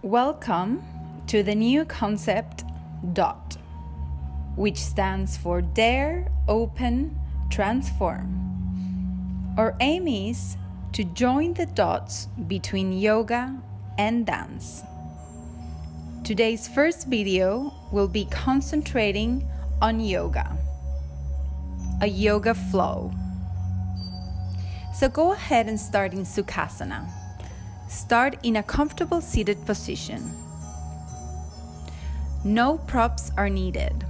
Welcome to the new concept DOT, which stands for Dare, Open, Transform. Our aim is to join the dots between yoga and dance. Today's first video will be concentrating on yoga, a yoga flow. So go ahead and start in Sukhasana. Start in a comfortable seated position. No props are needed.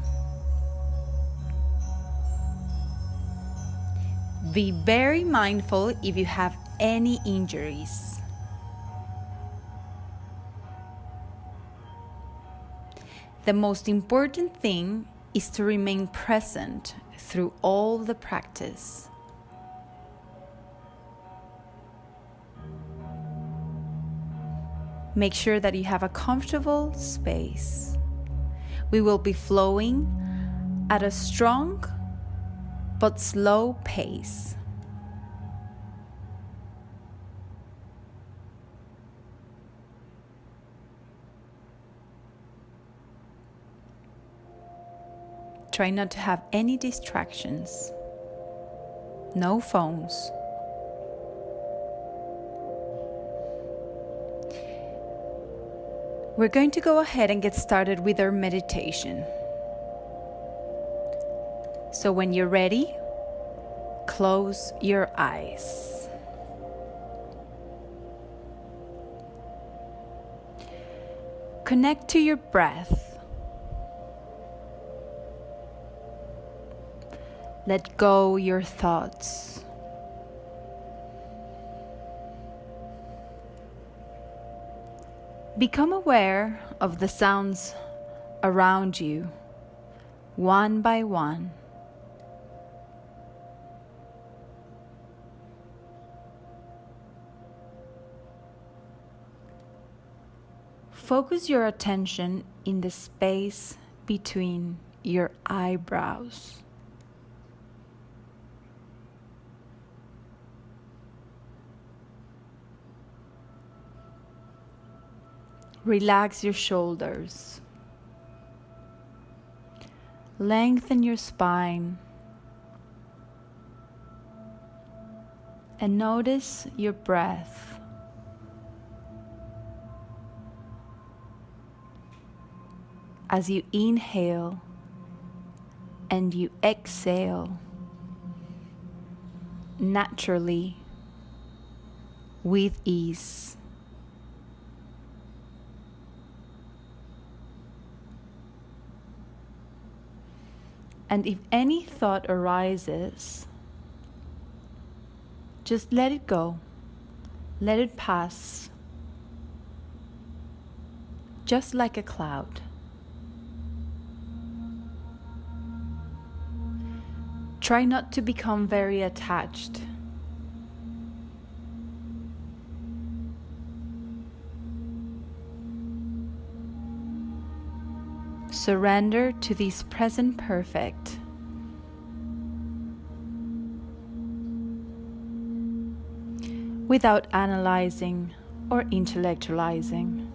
Be very mindful if you have any injuries. The most important thing is to remain present through all the practice. Make sure that you have a comfortable space. We will be flowing at a strong but slow pace. Try not to have any distractions. No phones. We're going to go ahead and get started with our meditation. So when you're ready, close your eyes. Connect to your breath. Let go your thoughts. Become aware of the sounds around you, one by one. Focus your attention in the space between your eyebrows. Relax your shoulders. Lengthen your spine. And notice your breath. As you inhale and you exhale naturally with ease. And if any thought arises, just let it go. Let it pass. Just like a cloud. Try not to become very attached. Surrender to this present perfect. Without analyzing or intellectualizing.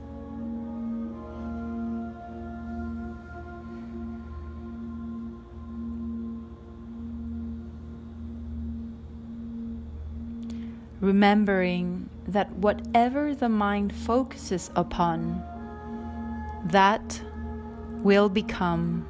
Remembering that whatever the mind focuses upon, that will become.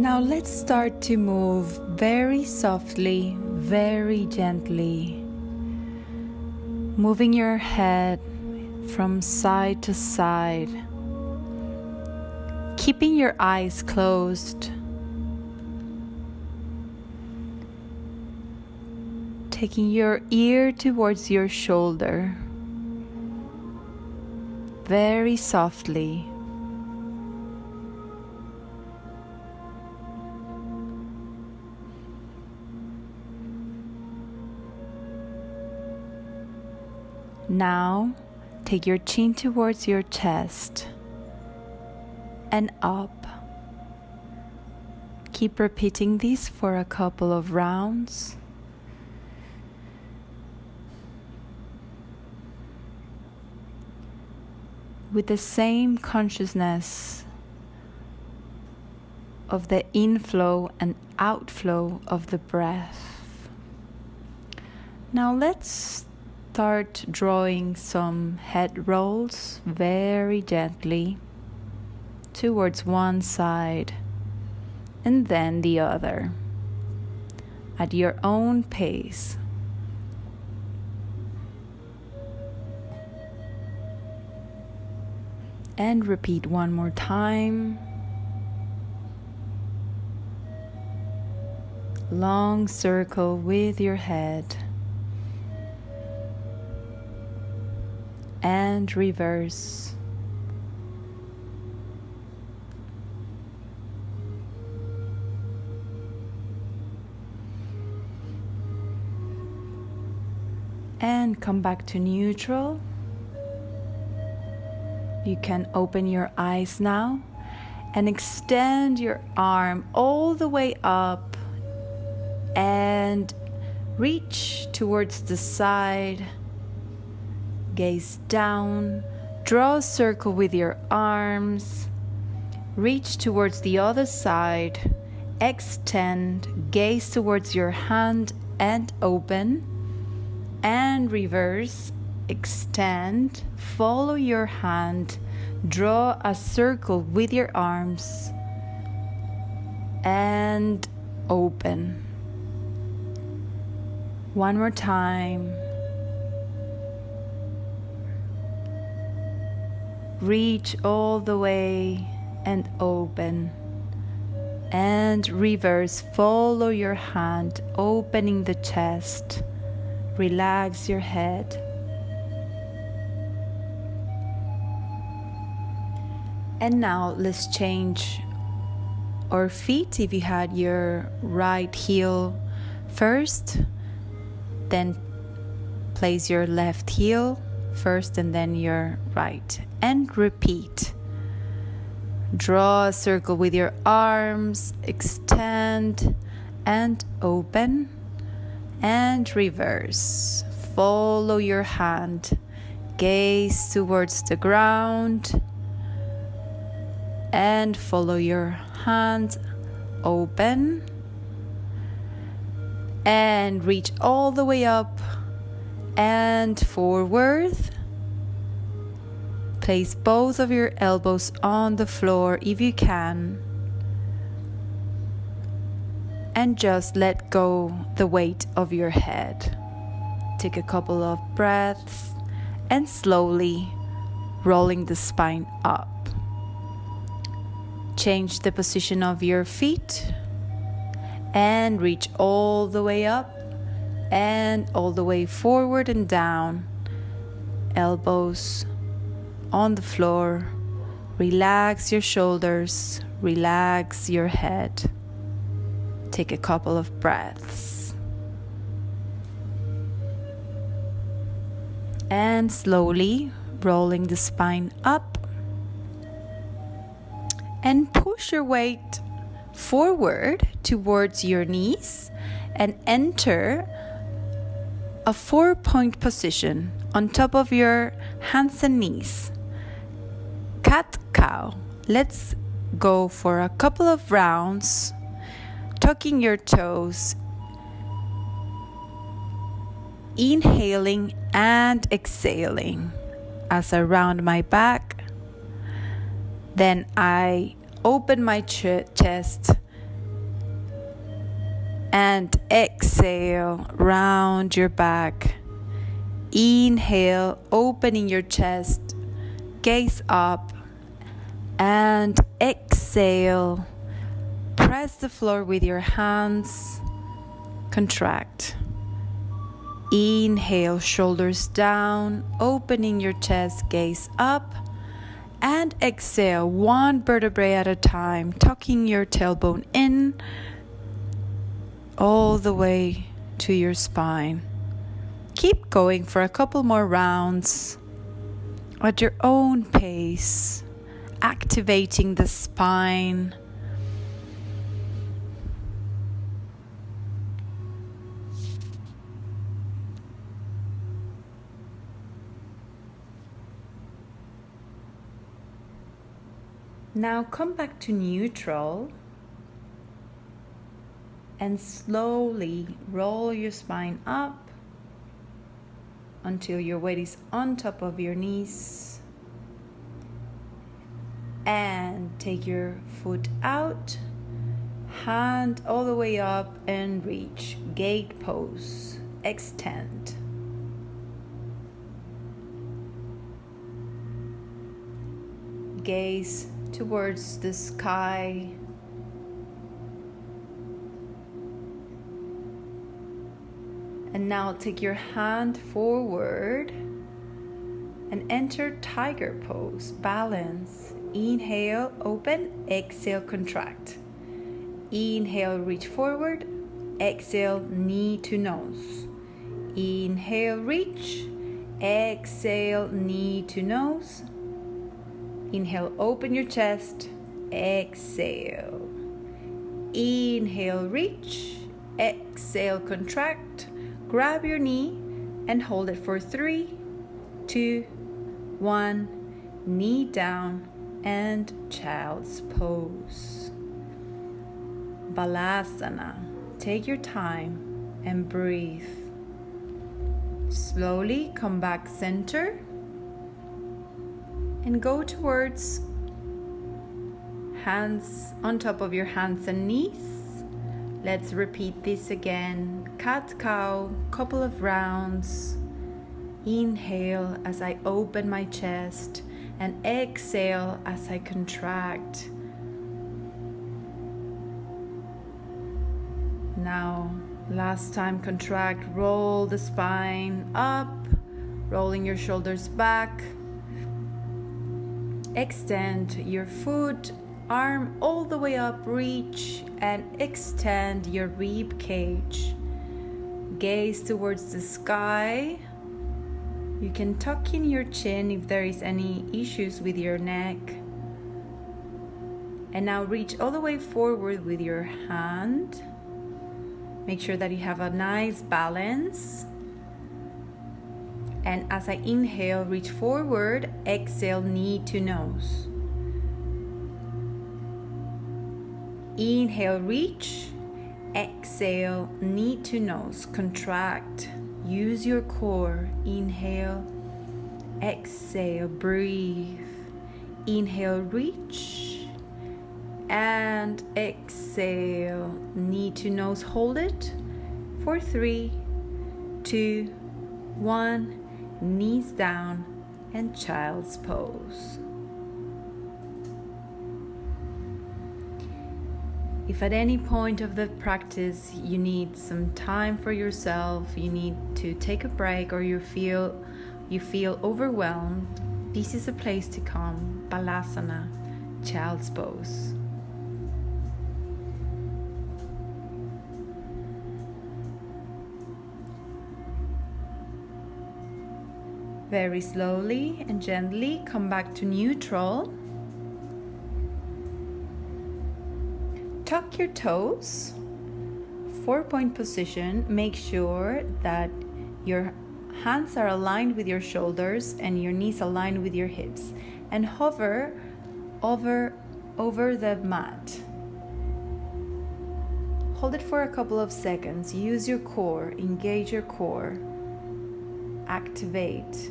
Now let's start to move very softly, very gently, moving your head from side to side, keeping your eyes closed, taking your ear towards your shoulder, very softly. Now, take your chin towards your chest and up. Keep repeating this for a couple of rounds. With the same consciousness of the inflow and outflow of the breath. Now let's start drawing some head rolls very gently towards one side and then the other at your own pace. And repeat one more time. Long circle with your head. And reverse. And come back to neutral. You can open your eyes now and extend your arm all the way up and reach towards the side. Gaze down, draw a circle with your arms, reach towards the other side, extend, gaze towards your hand and open, and reverse, extend, follow your hand, draw a circle with your arms, and open. One more time. Reach all the way and open. And reverse, follow your hand, opening the chest. Relax your head. And now let's change our feet. If you had your right heel first, then place your left heel first and then your right. And repeat. Draw a circle with your arms, extend and open, and reverse. Follow your hand, gaze towards the ground, and follow your hand, open, and reach all the way up and forward. Place both of your elbows on the floor if you can. And just let go the weight of your head. Take a couple of breaths and slowly rolling the spine up. Change the position of your feet and reach all the way up and all the way forward and down. Elbows on the floor. Relax your shoulders, relax your head. Take a couple of breaths. And slowly rolling the spine up. And push your weight forward towards your knees and enter a 4-point position on top of your hands and knees. Cat-cow. Let's go for a couple of rounds, tucking your toes, inhaling and exhaling as I round my back. Then I open my chest, And exhale, round your back. Inhale, opening your chest, gaze up. And exhale, press the floor with your hands, contract. Inhale, shoulders down, opening your chest, gaze up. And exhale, one vertebrae at a time, tucking your tailbone in all the way to your spine. Keep going for a couple more rounds at your own pace, activating the spine. Now come back to neutral and slowly roll your spine up until your weight is on top of your knees. And take your foot out, hand all the way up and reach. Gate pose, extend. Gaze towards the sky. And now take your hand forward and enter tiger pose, balance. Inhale, open, exhale, contract. Inhale, reach forward, exhale, knee to nose. Inhale, reach, exhale, knee to nose. Inhale, open your chest, exhale. Inhale, reach, exhale, contract. Grab your knee and hold it for 3, 2, 1. Knee down and child's pose. Balasana. Take your time and breathe. Slowly come back center and go towards hands on top of your hands and knees. Let's repeat this again. Cat-cow, couple of rounds. Inhale as I open my chest and exhale as I contract. Now, last time, contract, roll the spine up, rolling your shoulders back. Extend your foot, arm all the way up, reach and extend your rib cage. Gaze towards the sky. You can tuck in your chin if there is any issues with your neck. And now reach all the way forward with your hand. Make sure that you have a nice balance. And as I inhale, reach forward, exhale, knee to nose. Inhale, reach, exhale, knee to nose, contract. Use your core. Inhale, exhale, breathe. Inhale, reach, and exhale, knee to nose. Hold it for 3, 2, 1. Knees down and child's pose. If at any point of the practice you need some time for yourself, you need to take a break, or you feel overwhelmed, this is a place to come. Balasana, child's pose. Very slowly and gently come back to neutral. Tuck your toes, 4-point position. Make sure that your hands are aligned with your shoulders and your knees aligned with your hips, and hover over the mat. Hold it for a couple of seconds. Use your core, engage your core, activate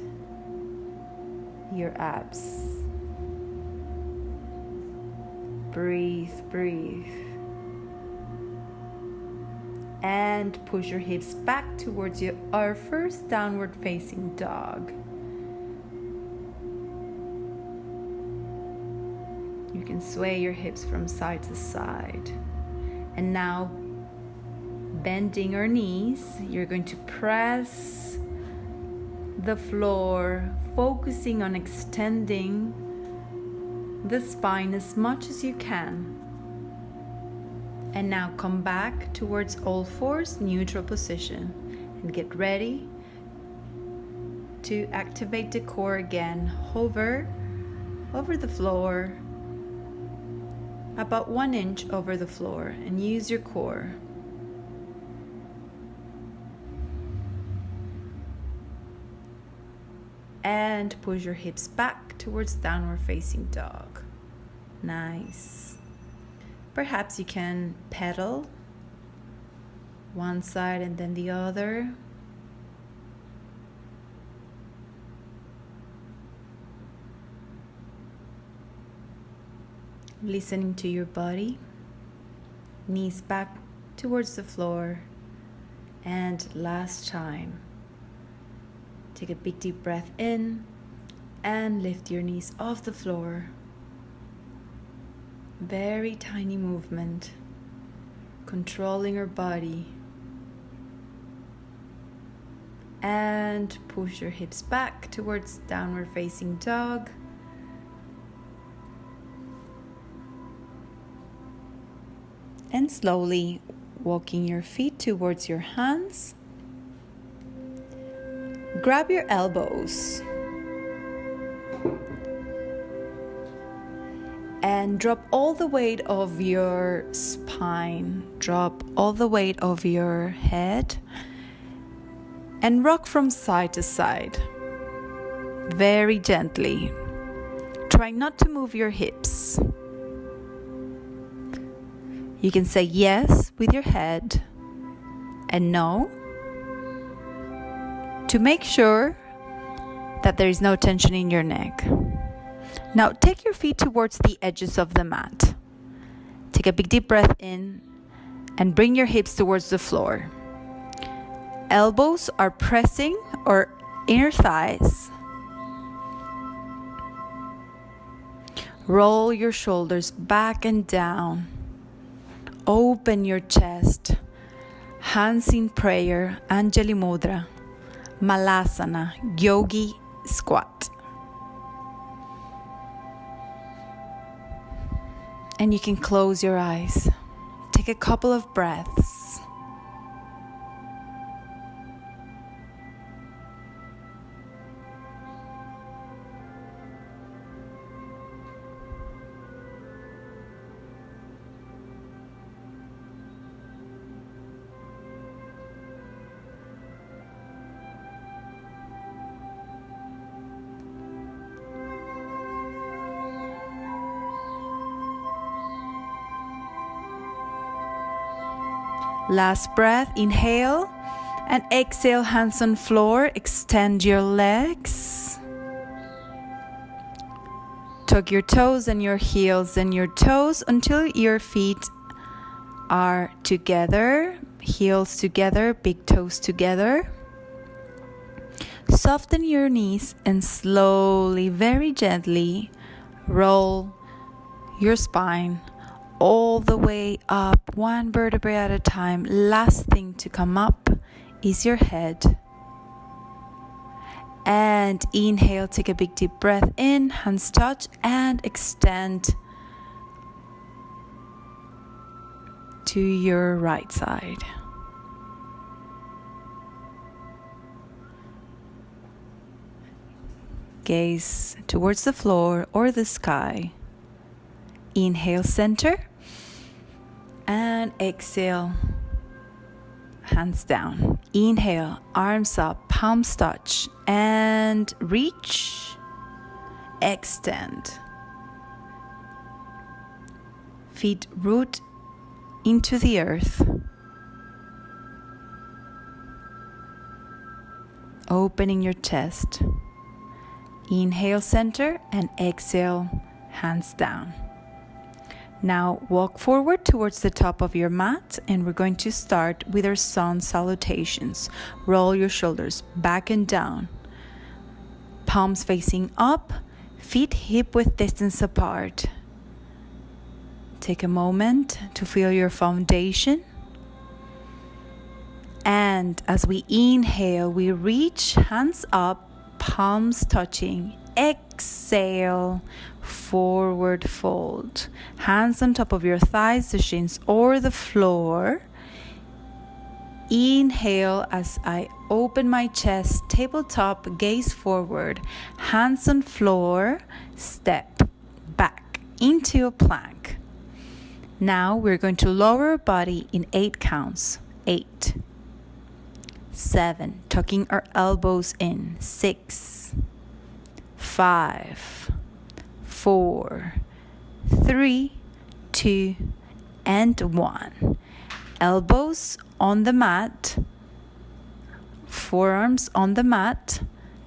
your abs. Breathe, breathe. And push your hips back towards our first downward facing dog. You can sway your hips from side to side. And now, bending our knees, you're going to press the floor, focusing on extending the spine as much as you can. And now come back towards all fours, neutral position, and get ready to activate the core again. Hover over the floor, about 1 inch over the floor, and use your core. And push your hips back towards downward facing dog. Nice. Perhaps you can pedal one side and then the other. Listening to your body. Knees back towards the floor. And last time. Take a big deep breath in and lift your knees off the floor. Very tiny movement, controlling your body. And push your hips back towards downward facing dog. And slowly walking your feet towards your hands. Grab your elbows and drop all the weight of your spine. Drop all the weight of your head and rock from side to side, very gently. Try not to move your hips. You can say yes with your head and no, to make sure that there is no tension in your neck. Now take your feet towards the edges of the mat. Take a big deep breath in and bring your hips towards the floor. Elbows are pressing or inner thighs. Roll your shoulders back and down. Open your chest. Hands in prayer, Anjali Mudra. Malasana, yogi squat. And you can close your eyes. Take a couple of breaths. Last breath, inhale and exhale, hands on floor, extend your legs. Tuck your toes and your heels and your toes until your feet are together, heels together, big toes together. Soften your knees and slowly, very gently, roll your spine all the way up, one vertebrae at a time. Last thing to come up is your head. And inhale, take a big deep breath in, hands touch, and extend to your right side. Gaze towards the floor or the sky. Inhale, center. And exhale, hands down. Inhale, arms up, palms touch, and reach, extend. Feet root into the earth. Opening your chest. Inhale, center, and exhale, hands down. Now walk forward towards the top of your mat, and we're going to start with our sun salutations. Roll your shoulders back and down. Palms facing up, feet hip-width distance apart. Take a moment to feel your foundation. And as we inhale, we reach hands up, palms touching. Exhale, forward fold. Hands on top of your thighs, the shins, or the floor. Inhale as I open my chest, tabletop, gaze forward. Hands on floor, step back into a plank. Now we're going to lower our body in 8 counts. 8, 7, tucking our elbows in. 6, 5, 4, 3, 2, and 1. Elbows on the mat, forearms on the mat,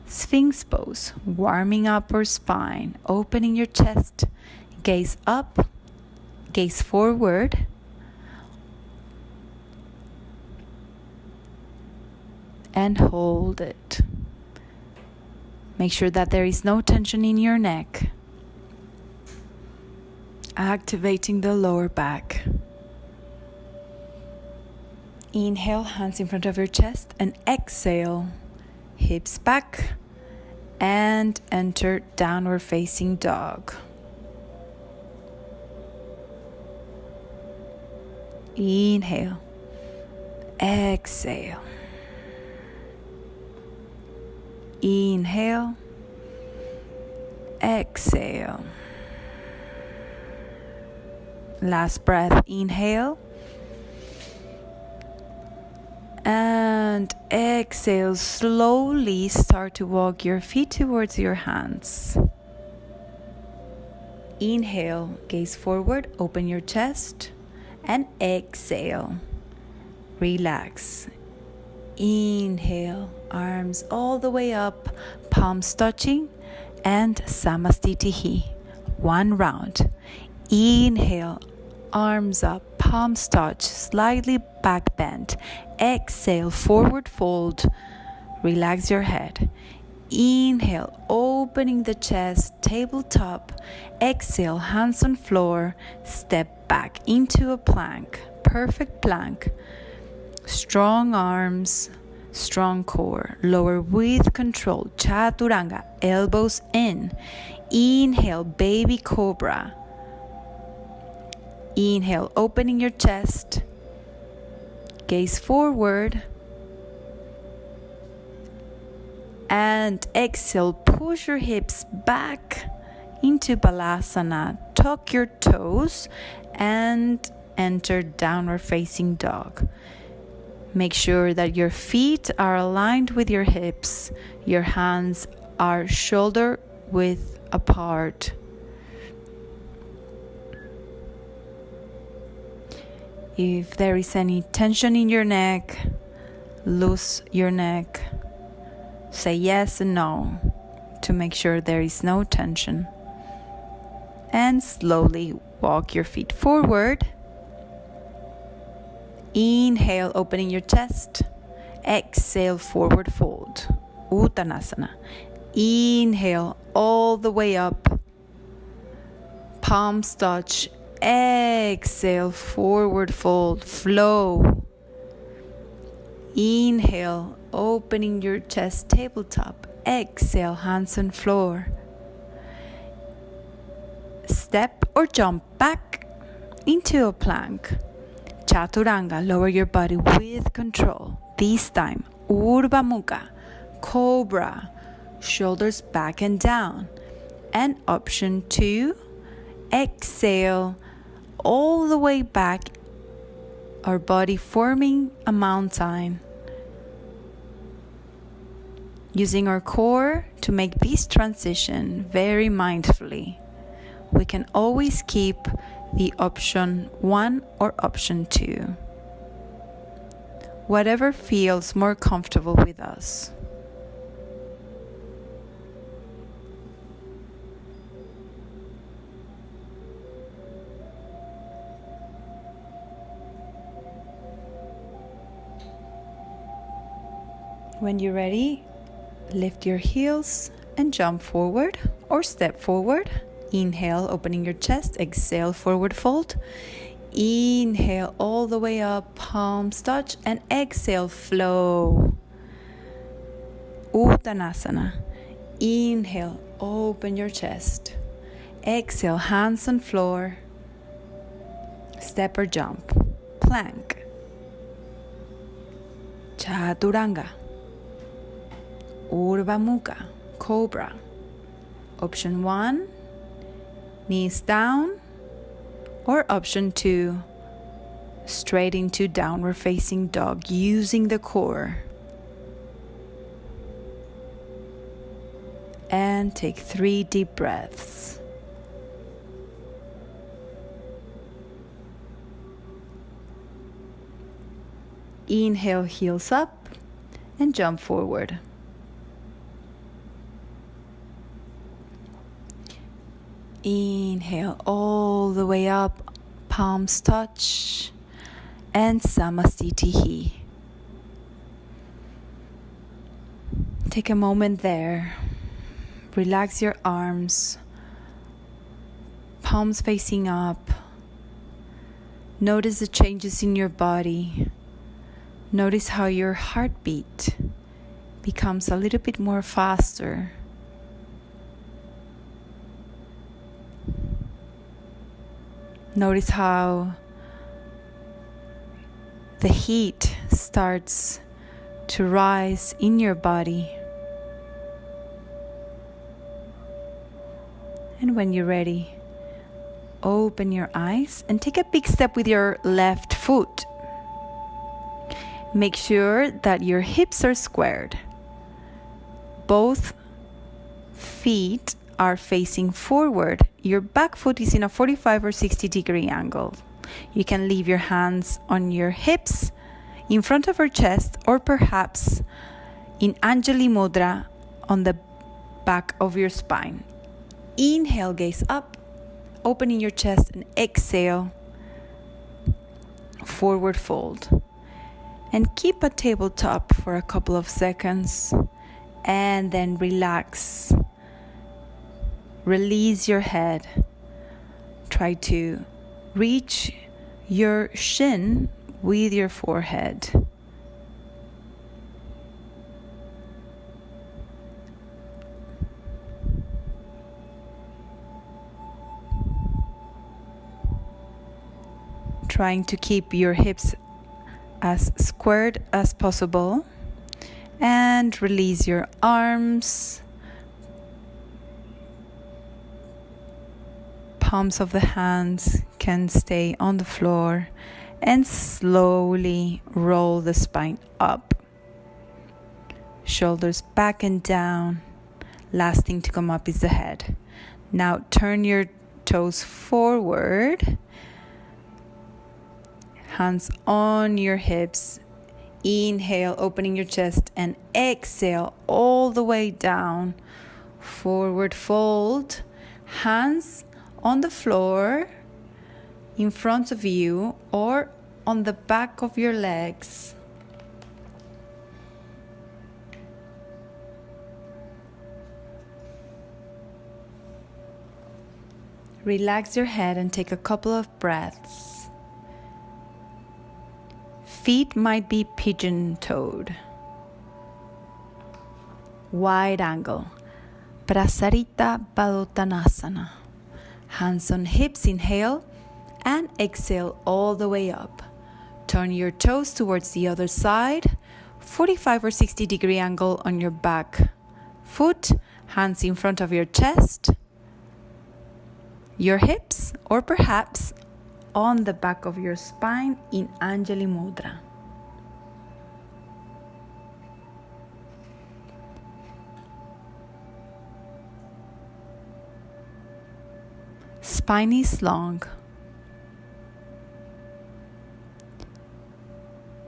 Sphinx pose, warming up our spine, opening your chest, gaze up, gaze forward, and hold it. Make sure that there is no tension in your neck. Activating the lower back. Inhale, hands in front of your chest, and exhale, hips back, and enter downward facing dog. Inhale, exhale. Inhale, exhale. Last breath, inhale. And exhale, slowly start to walk your feet towards your hands. Inhale, gaze forward, open your chest, and exhale, relax. Inhale, arms all the way up, palms touching, and Samastitihi. 1 round. Inhale, arms up, palms touch, slightly back bend. Exhale, forward fold, relax your head. Inhale, opening the chest, tabletop. Exhale, hands on floor, step back into a plank, perfect plank. Strong arms, strong core, lower with control, chaturanga, elbows in. Inhale, baby cobra. Inhale, opening your chest, gaze forward, and exhale, push your hips back into Balasana, tuck your toes, and enter downward facing dog. Make sure that your feet are aligned with your hips, your hands are shoulder width apart. If there is any tension in your neck, loose your neck. Say yes and no to make sure there is no tension. And slowly walk your feet forward. Inhale, opening your chest. Exhale, forward fold. Uttanasana. Inhale, all the way up. Palms touch. Exhale, forward fold, flow. Inhale, opening your chest, tabletop. Exhale, hands on floor. Step or jump back into a plank. Chaturanga, lower your body with control. This time, Urdhva Mukha, Cobra, shoulders back and down. And option 2, exhale, all the way back, our body forming a mountain. Using our core to make this transition very mindfully. We can always keep the option 1 or option 2. Whatever feels more comfortable with us. When you're ready, lift your heels and jump forward or step forward. Inhale, opening your chest. Exhale, forward fold. Inhale all the way up, palms touch, and exhale, flow. Uttanasana. Inhale, open your chest. Exhale, hands on floor. Step or jump. Plank. Chaturanga. Urdhva Mukha, Cobra. Option 1, knees down. Or option 2, straight into downward facing dog using the core. And take 3 deep breaths. Inhale, heels up and jump forward. Inhale all the way up, palms touch, and Samasthiti. Take a moment there. Relax your arms, palms facing up. Notice the changes in your body. Notice how your heartbeat becomes a little bit more faster. Notice how the heat starts to rise in your body. And when you're ready, open your eyes and take a big step with your left foot. Make sure that your hips are squared. Both feet are facing forward. Your back foot is in a 45 or 60 degree angle. You can leave your hands on your hips in front of your chest, or perhaps in Anjali Mudra on the back of your spine. Inhale, gaze up, opening your chest, and exhale, forward fold. And keep a tabletop for a couple of seconds, and then relax. Release your head. Try to reach your shin with your forehead. Trying to keep your hips as squared as possible, and release your arms. Palms of the hands can stay on the floor, and slowly roll the spine up. Shoulders back and down. Last thing to come up is the head. Now turn your toes forward. Hands on your hips. Inhale, opening your chest, and exhale all the way down. Forward fold. Hands on the floor in front of you or on the back of your legs. Relax your head and take a couple of breaths. Feet might be pigeon-toed. Wide angle. Prasarita Padottanasana. Hands on hips, inhale, and exhale all the way up. Turn your toes towards the other side. 45 or 60 degree angle on your back foot. Hands in front of your chest, your hips, or perhaps on the back of your spine in Anjali Mudra. Spine is long.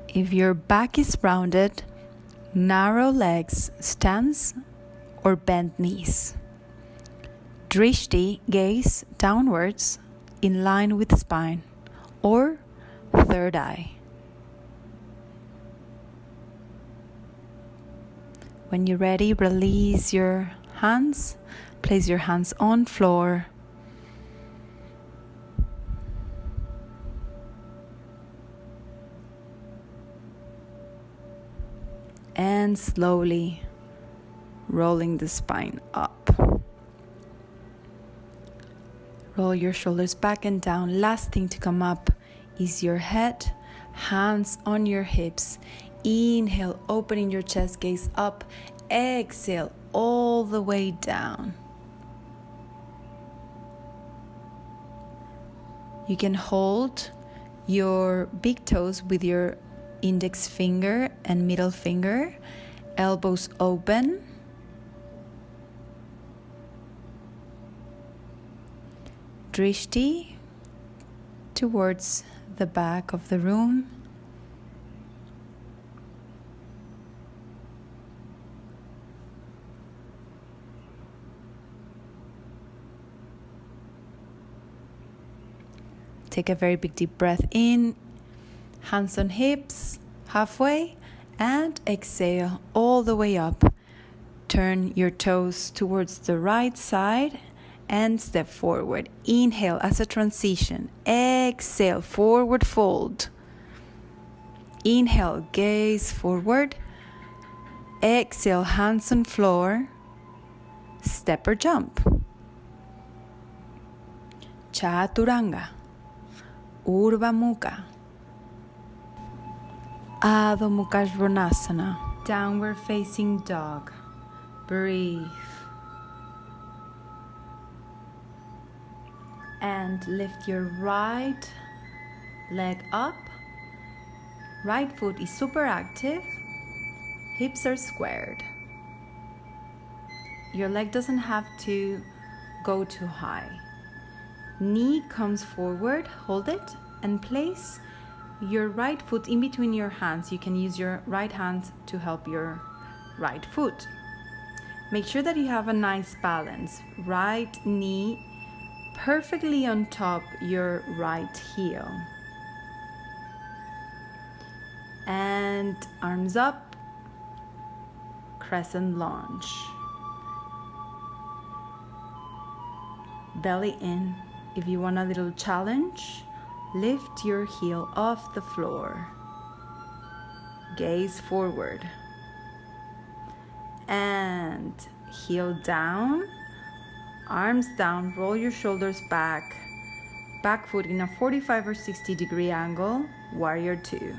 If your back is rounded, narrow legs, stance, or bent knees. Drishti, gaze downwards in line with spine, or third eye. When you're ready, release your hands. Place your hands on floor. And slowly rolling the spine up. Roll your shoulders back and down. Last thing to come up is your head, hands on your hips. Inhale, opening your chest, gaze up. Exhale, all the way down. You can hold your big toes with your index finger and middle finger, elbows open. Drishti towards the back of the room. Take a very big deep breath in, hands on hips, halfway, and exhale all the way up. Turn your toes towards the right side and step forward. Inhale as a transition. Exhale, forward fold. Inhale, gaze forward. Exhale, hands on floor. Step or jump. Chaturanga. Urdhva Mukha. Adho Mukha Svanasana. Downward facing dog. Breathe. And lift your right leg up. Right foot is super active. Hips are squared. Your leg doesn't have to go too high. Knee comes forward, hold it, and place your right foot in between your hands. You can use your right hand to help your right foot. Make sure that you have a nice balance. Right knee perfectly on top your right heel. And arms up, crescent lunge. Belly in. If you want a little challenge, lift your heel off the floor. Gaze forward. And heel down, arms down, roll your shoulders back. Back foot in a 45 or 60 degree angle, warrior two.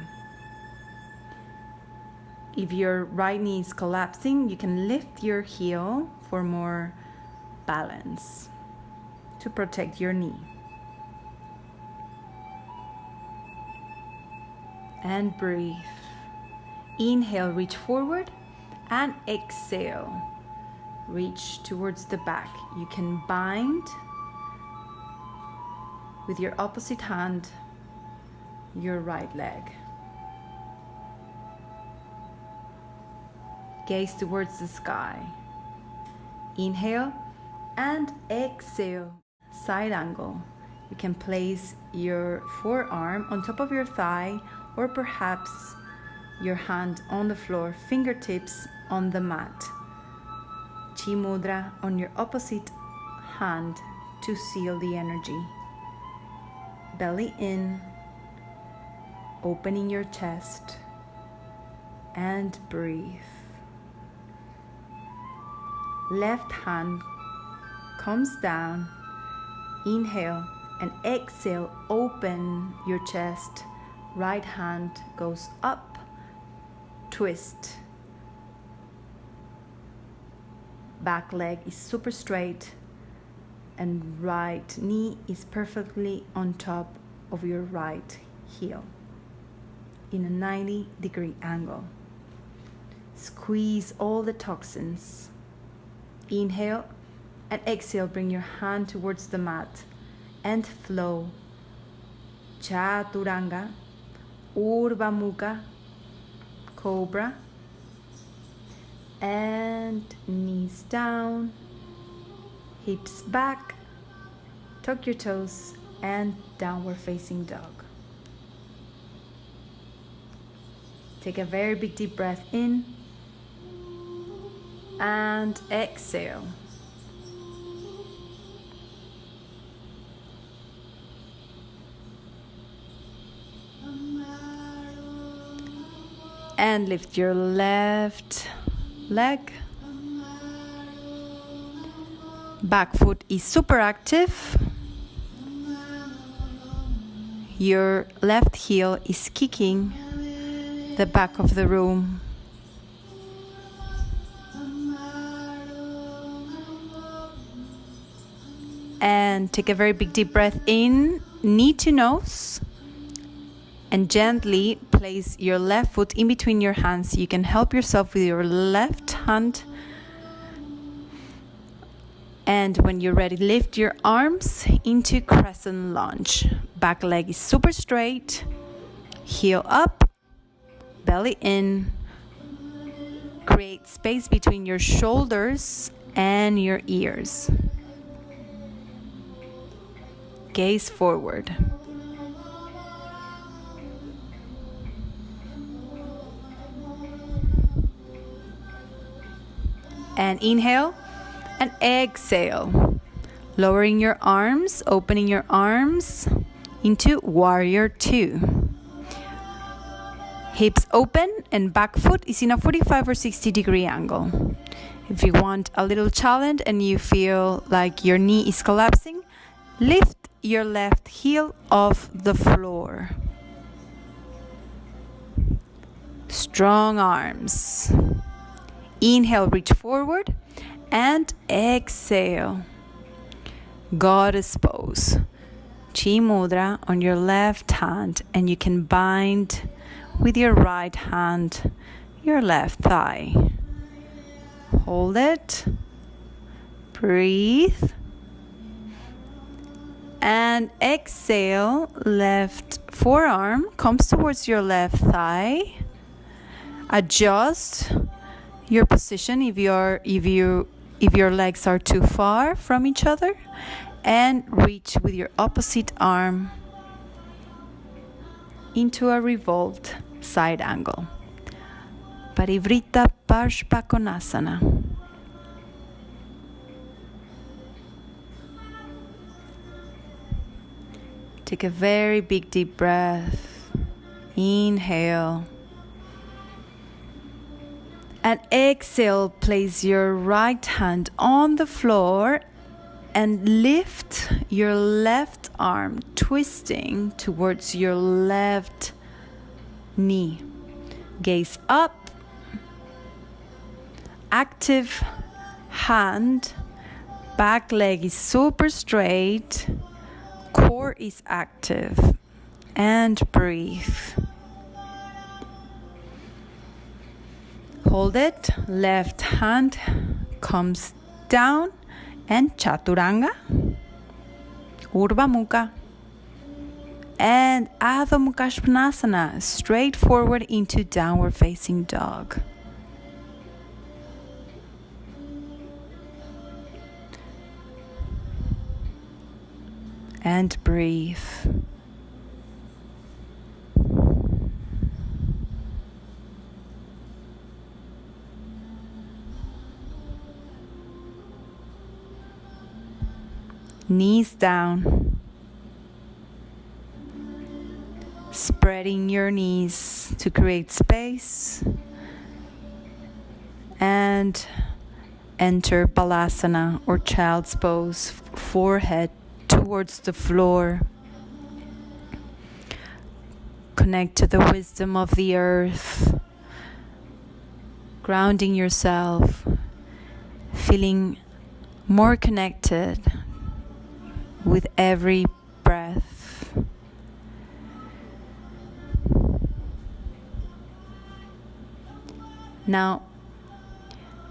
If your right knee is collapsing, you can lift your heel for more balance to protect your knee. And breathe. Inhale, reach forward, and exhale, reach towards the back. You can bind with your opposite hand your right leg. Gaze towards the sky. Inhale and exhale. Side angle. You can place your forearm on top of your thigh, or perhaps your hand on the floor, fingertips on the mat. Chi Mudra on your opposite hand to seal the energy. Belly in, opening your chest, and breathe. Left hand comes down. Inhale and exhale, open your chest. Right hand goes up, twist. Back leg is super straight and right knee is perfectly on top of your right heel in a 90-degree angle. Squeeze all the toxins. Inhale and exhale, bring your hand towards the mat and flow. Chaturanga, Urdhva Mukha, Cobra, and knees down, hips back, tuck your toes, and downward facing dog. Take a very big deep breath in and exhale. And lift your left leg. Back foot is super active. Your left heel is kicking the back of the room. And take a very big deep breath in, knee to nose. And gently place your left foot in between your hands. You can help yourself with your left hand. And when you're ready, lift your arms into crescent lunge. Back leg is super straight. Heel up, belly in. Create space between your shoulders and your ears. Gaze forward. And inhale and exhale. Lowering your arms, opening your arms into warrior 2. Hips open and back foot is in a 45 or 60 degree angle. If you want a little challenge and you feel like your knee is collapsing, lift your left heel off the floor. Strong arms. Inhale, reach forward, and exhale. Goddess pose. Chi mudra on your left hand, and you can bind with your right hand your left thigh. Hold it. Breathe. And exhale, left forearm comes towards your left thigh. Adjust your position if your legs are too far from each other, and reach with your opposite arm into a revolved side angle. Parivrtta Parshvakonasana. Take a very big deep breath. Inhale. And exhale, place your right hand on the floor and lift your left arm, twisting towards your left knee. Gaze up. Active hand. Back leg is super straight. Core is active. And breathe. Hold it. Left hand comes down and Chaturanga, Urdhva Mukha, and Adho Mukha Svanasana, straight forward into downward facing dog. And breathe. Knees down, spreading your knees to create space, and enter Balasana or Child's Pose, forehead towards the floor. Connect to the wisdom of the earth, grounding yourself, feeling more connected with every breath. Now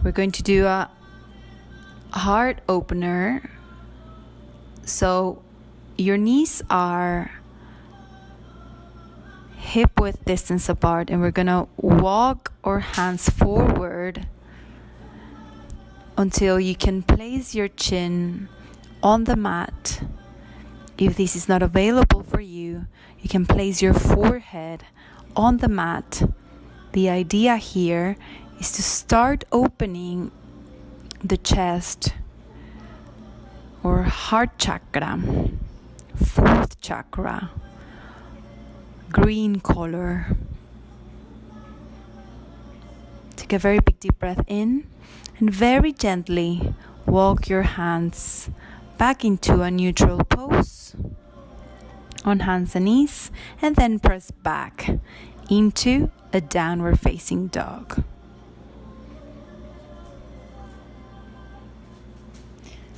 we're going to do a heart opener. So your knees are hip width distance apart, and we're gonna walk our hands forward until you can place your chin on the mat. If this is not available for you, you can place your forehead on the mat. The idea here is to start opening the chest or heart chakra, fourth chakra, green color. Take a very big deep breath in and very gently walk your hands back into a neutral pose on hands and knees, and then press back into a downward facing dog.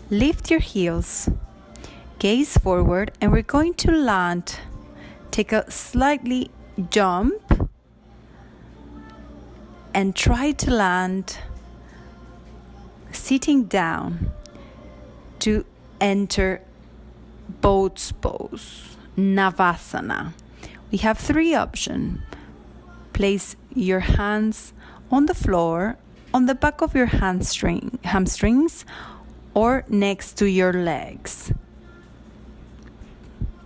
Lift your heels, gaze forward, and we're going to land. Take a slightly jump and try to land sitting down to enter boat's pose, Navasana. We have three options. Place your hands on the floor, on the back of your hamstrings, or next to your legs.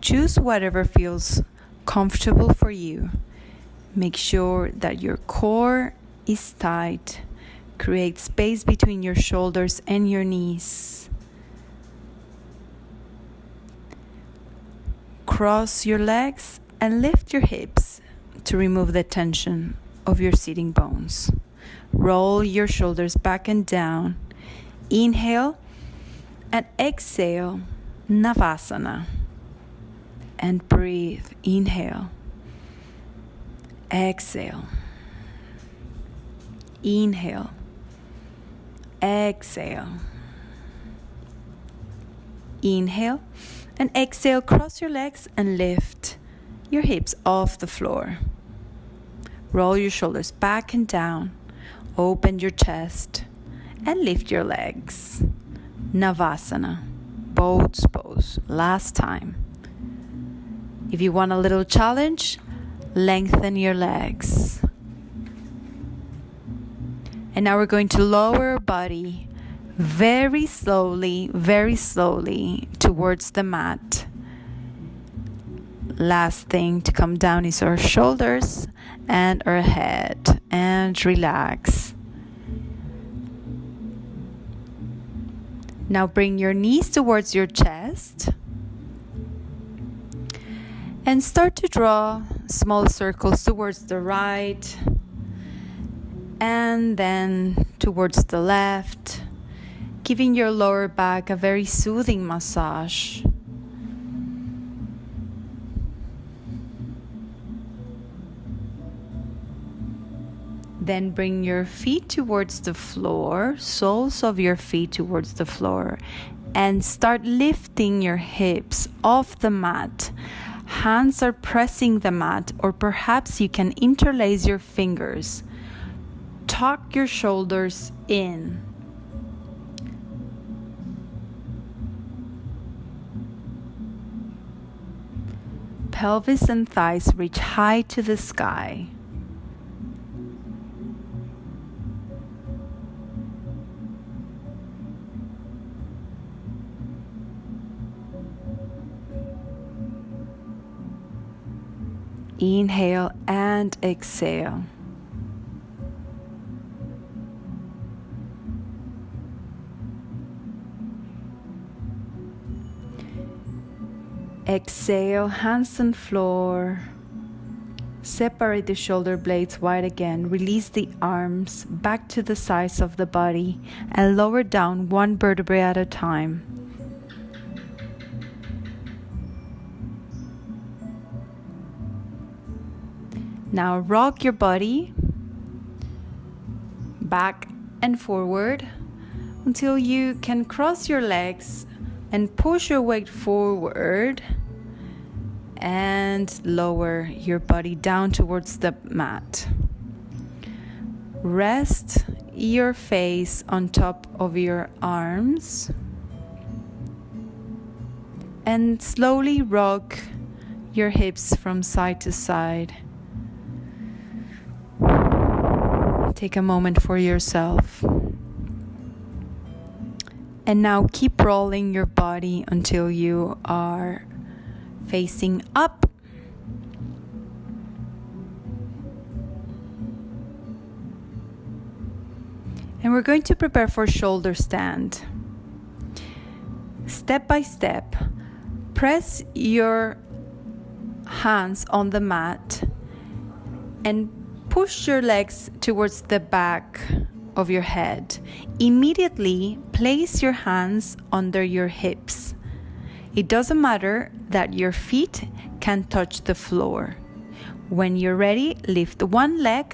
Choose whatever feels comfortable for you. Make sure that your core is tight. Create space between your shoulders and your knees. Cross your legs and lift your hips to remove the tension of your sitting bones. Roll your shoulders back and down. Inhale and exhale, Navasana. And breathe. Inhale. Exhale. Inhale. Exhale. Inhale and exhale. Cross your legs and lift your hips off the floor. Roll your shoulders back and down. Open your chest and lift your legs. Navasana, boat's pose. Last time. If you want a little challenge, lengthen your legs. And now we're going to lower our body very slowly towards the mat. Last thing to come down is our shoulders and our head, and relax. Now bring your knees towards your chest and start to draw small circles towards the right and then towards the left, giving your lower back a very soothing massage. Then bring your feet towards the floor, soles of your feet towards the floor, and start lifting your hips off the mat. Hands are pressing the mat, or perhaps you can interlace your fingers. Tuck your shoulders in. Pelvis and thighs reach high to the sky. Inhale and exhale. Exhale, hands on floor. Separate the shoulder blades wide again. Release the arms back to the sides of the body and lower down one vertebrae at a time. Now rock your body back and forward until you can cross your legs and push your weight forward and lower your body down towards the mat. Rest your face on top of your arms and slowly rock your hips from side to side. Take a moment for yourself. And now keep rolling your body until you are facing up. And we're going to prepare for shoulder stand. Step by step, press your hands on the mat and push your legs towards the back of your head. Immediately place your hands under your hips. It doesn't matter that your feet can touch the floor. When you're ready, lift one leg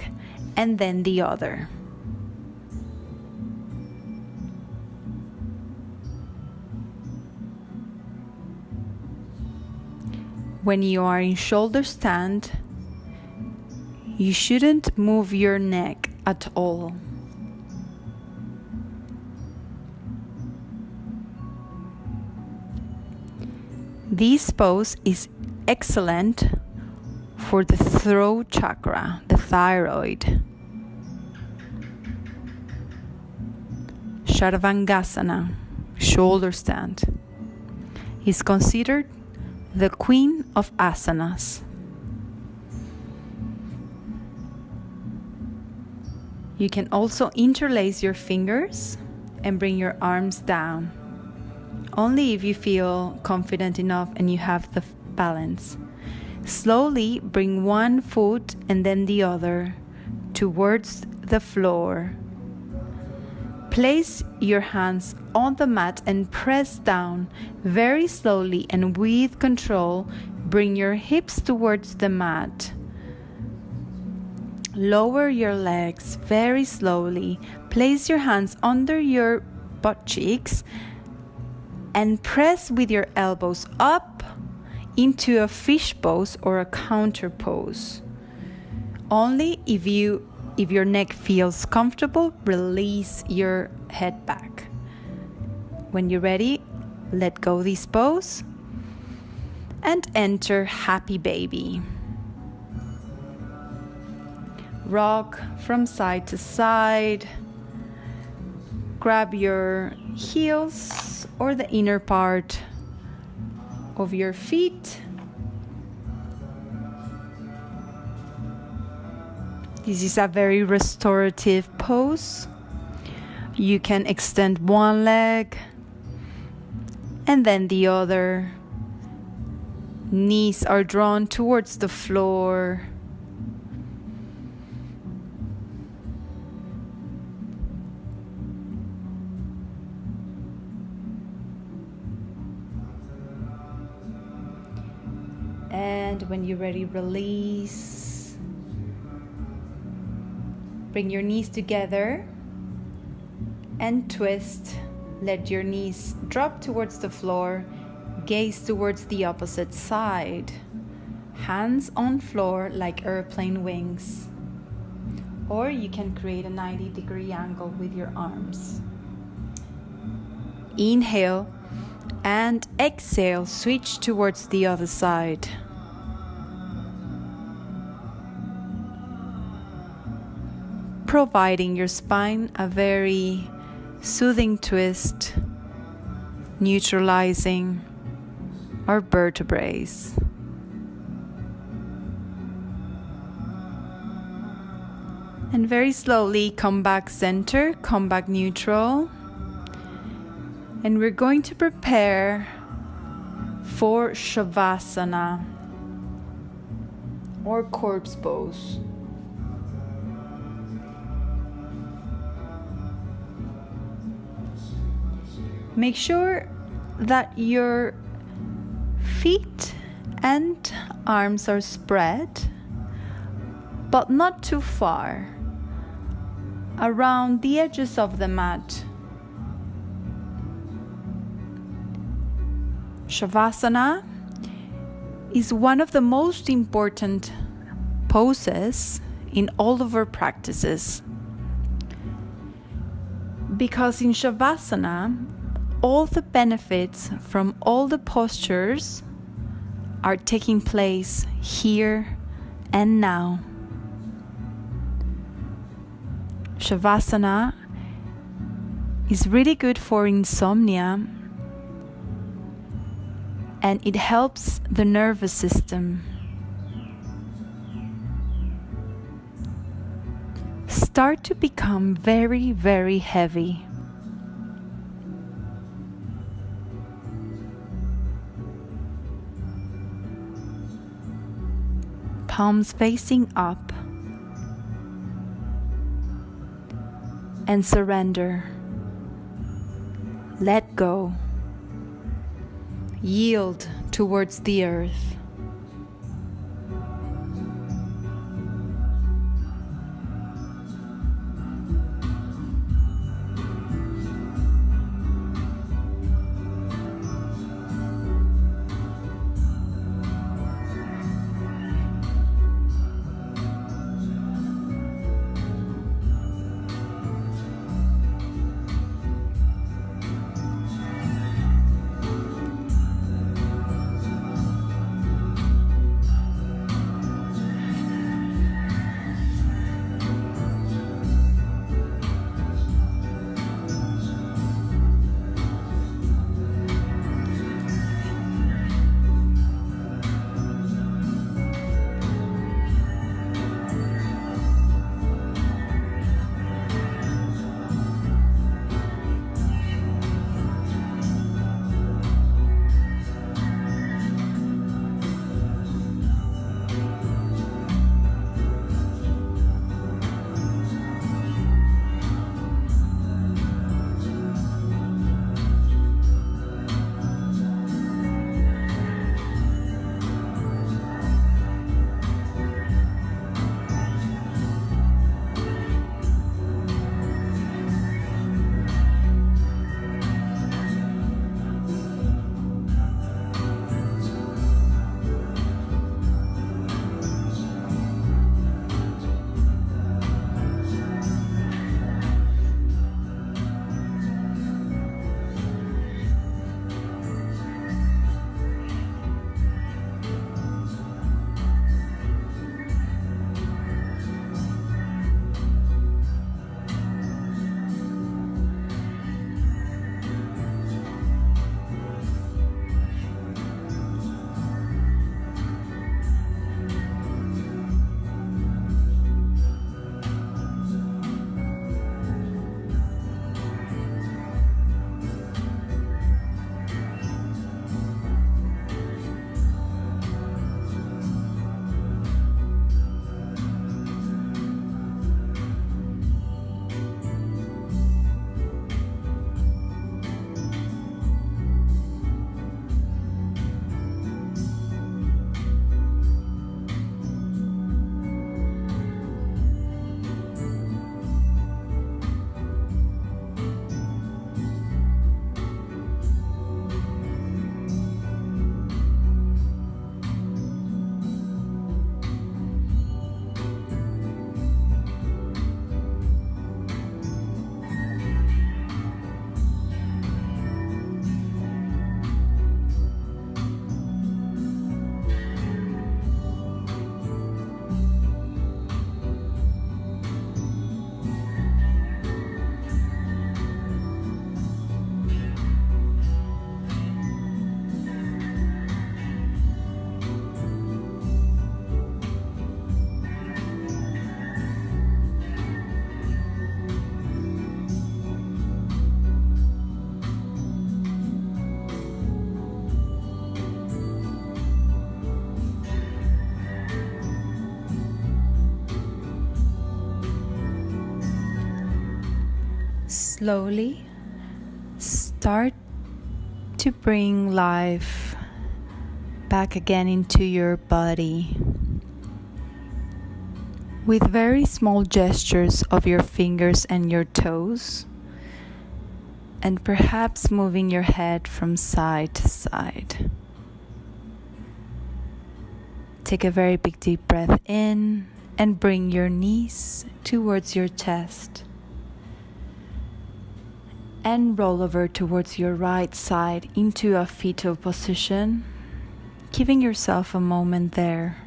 and then the other. When you are in shoulder stand, you shouldn't move your neck at all. This pose is excellent for the throat chakra, the thyroid. Sharvangasana, shoulder stand, is considered the queen of asanas. You can also interlace your fingers and bring your arms down, only if you feel confident enough and you have the balance. Slowly bring one foot and then the other towards the floor. Place your hands on the mat and press down very slowly and with control. Bring your hips towards the mat. Lower your legs very slowly. Place your hands under your butt cheeks and press with your elbows up into a fish pose or a counter pose. Only if your neck feels comfortable, release your head back. When you're ready, let go this pose and enter happy baby. Rock from side to side. Grab your heels or the inner part of your feet. This is a very restorative pose. You can extend one leg and then the other. Knees are drawn towards the floor. And when you're ready, release. Bring your knees together and twist. Let your knees drop towards the floor. Gaze towards the opposite side. Hands on floor like airplane wings. Or you can create a 90-degree angle with your arms. Inhale and exhale. Switch towards the other side. Providing your spine a very soothing twist, neutralizing our vertebrae. And very slowly come back center, come back neutral. And we're going to prepare for Shavasana or corpse pose. Make sure that your feet and arms are spread, but not too far, around the edges of the mat. Shavasana is one of the most important poses in all of our practices, because in Shavasana, all the benefits from all the postures are taking place here and now. Shavasana is really good for insomnia, and it helps the nervous system. start to become very, very heavy. Palms facing up. And surrender. Let go. Yield towards the earth. Slowly start to bring life back again into your body with very small gestures of your fingers and your toes, and perhaps moving your head from side to side. Take a very big deep breath in and bring your knees towards your chest. And roll over towards your right side into a fetal position, giving yourself a moment there.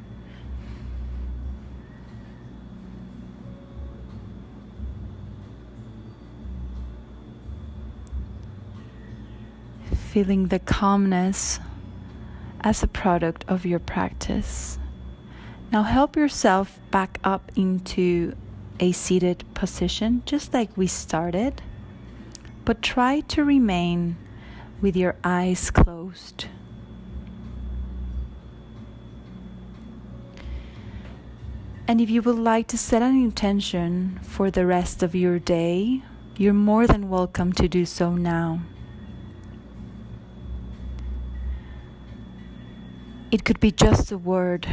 Feeling the calmness as a product of your practice. Now help yourself back up into a seated position, just like we started, but try to remain with your eyes closed. And if you would like to set an intention for the rest of your day, you're more than welcome to do so now. It could be just a word,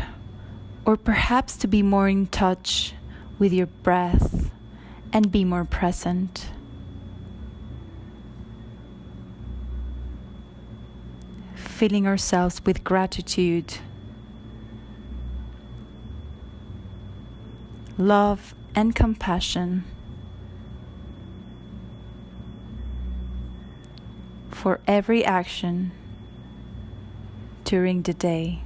or perhaps to be more in touch with your breath and be more present. Filling ourselves with gratitude, love, and compassion for every action during the day.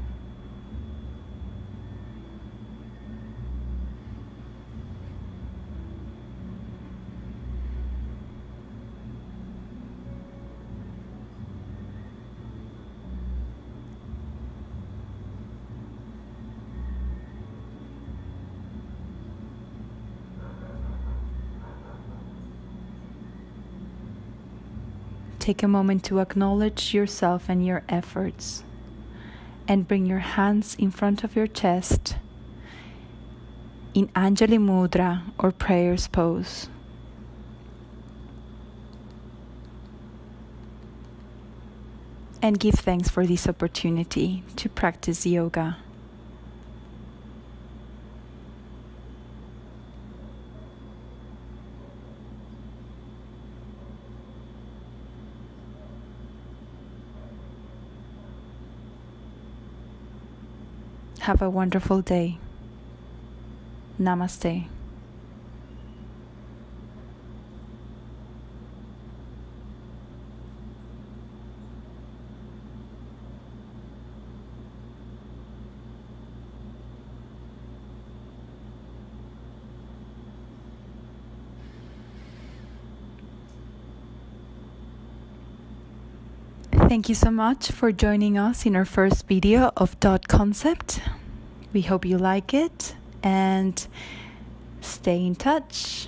Take a moment to acknowledge yourself and your efforts, and bring your hands in front of your chest in Anjali Mudra or prayers pose. And give thanks for this opportunity to practice yoga. Have a wonderful day. Namaste. Thank you so much for joining us in our first video of DOT concept. We hope you like it and stay in touch.